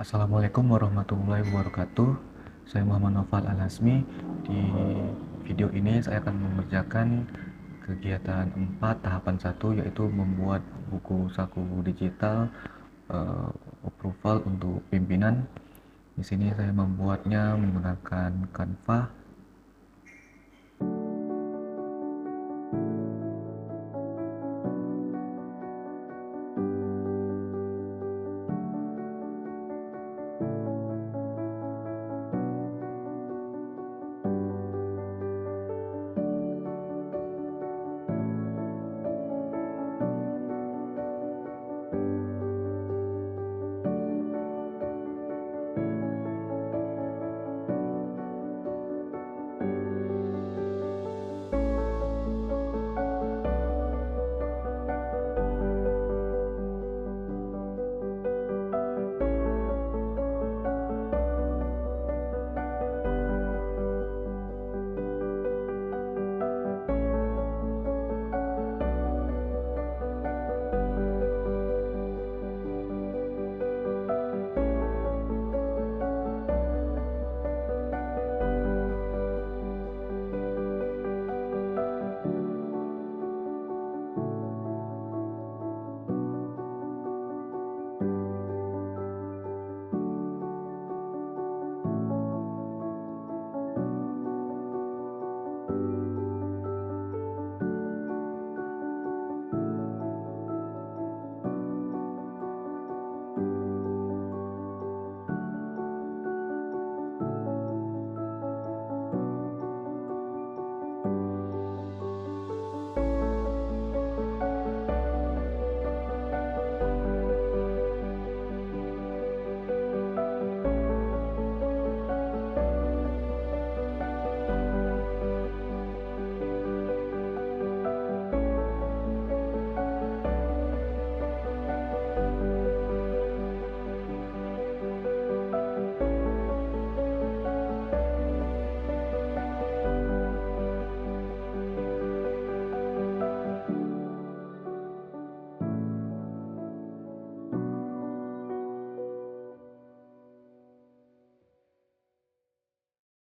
Assalamualaikum warahmatullahi wabarakatuh. Saya Muhammad Naufal Al-Hasmi. Di video ini saya akan mengerjakan kegiatan 4 tahapan 1, yaitu membuat buku saku digital approval untuk pimpinan. Di sini saya membuatnya menggunakan Canva